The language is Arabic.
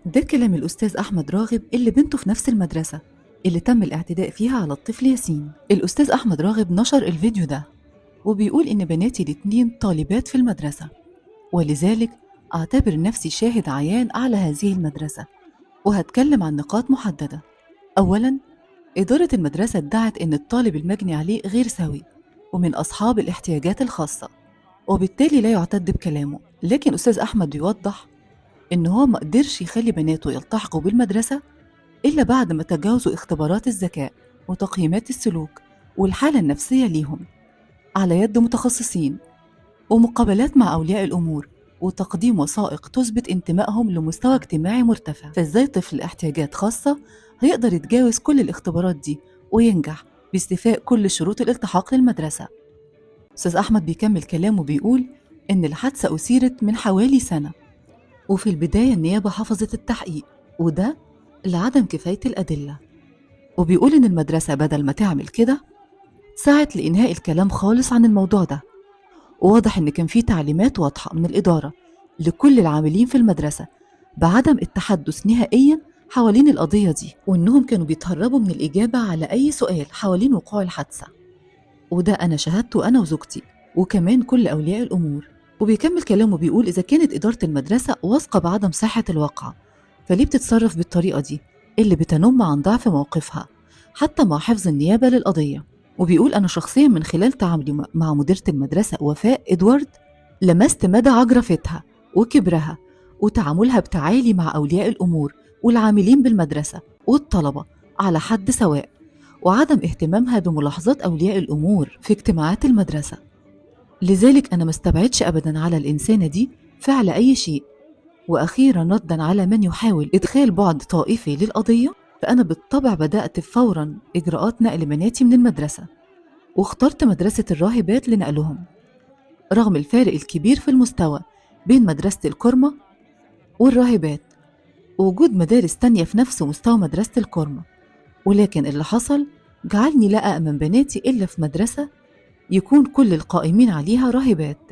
ده كلام الأستاذ أحمد راغب اللي بنته في نفس المدرسة اللي تم الاعتداء فيها على الطفل ياسين. الأستاذ أحمد راغب نشر الفيديو ده وبيقول إن بناتي الاتنين طالبات في المدرسة، ولذلك أعتبر نفسي شاهد عيان على هذه المدرسة، وهتكلم عن نقاط محددة. أولاً، إدارة المدرسة ادعت إن الطالب المجني عليه غير سوي ومن أصحاب الاحتياجات الخاصة، وبالتالي لا يعتد بكلامه. لكن أستاذ أحمد بيوضح إن هو ما قدرش يخلي بناته يلتحقوا بالمدرسة إلا بعد ما تجاوزوا اختبارات الذكاء وتقييمات السلوك والحالة النفسية ليهم على يد متخصصين، ومقابلات مع أولياء الأمور، وتقديم وثائق تثبت انتمائهم لمستوى اجتماعي مرتفع. فإزاي طفل احتياجات خاصة هيقدر يتجاوز كل الاختبارات دي وينجح باستيفاء كل شروط الالتحاق للمدرسة؟ أستاذ أحمد بيكمل كلامه وبيقول إن الحادثة أثيرت من حوالي سنة، وفي البداية النيابة حفظت التحقيق، وده لعدم كفاية الأدلة. وبيقول إن المدرسة بدل ما تعمل كده سعت لإنهاء الكلام خالص عن الموضوع ده، وواضح إن كان في تعليمات واضحة من الإدارة لكل العاملين في المدرسة بعدم التحدث نهائياً حوالين القضية دي، وإنهم كانوا بيتهربوا من الإجابة على أي سؤال حوالين وقوع الحادثة. وده أنا شاهدته أنا وزوجتي وكمان كل أولياء الأمور. وبيكمل كلامه بيقول إذا كانت إدارة المدرسة واثقة بعدم صحة الواقعة، فليه بتتصرف بالطريقة دي اللي بتنم عن ضعف موقفها حتى مع حفظ النيابة للقضية؟ وبيقول أنا شخصيا من خلال تعاملي مع مديرة المدرسة وفاء إدوارد لمست مدى عجرفتها وكبرها وتعاملها بتعالي مع أولياء الأمور والعاملين بالمدرسة والطلبة على حد سواء، وعدم اهتمامها بملاحظات أولياء الأمور في اجتماعات المدرسة. لذلك أنا مستبعدش أبداً على الإنسانة دي فعل أي شيء. وأخيراً رداً على من يحاول إدخال بعد طائفي للقضية، فأنا بالطبع بدأت فوراً إجراءات نقل بناتي من المدرسة، واخترت مدرسة الراهبات لنقلهم رغم الفارق الكبير في المستوى بين مدرسة الكرمة والراهبات ووجود مدارس تانية في نفس مستوى مدرسة الكرمة. ولكن اللي حصل جعلني لا أأمن بناتي إلا في مدرسة يكون كل القائمين عليها راهبات.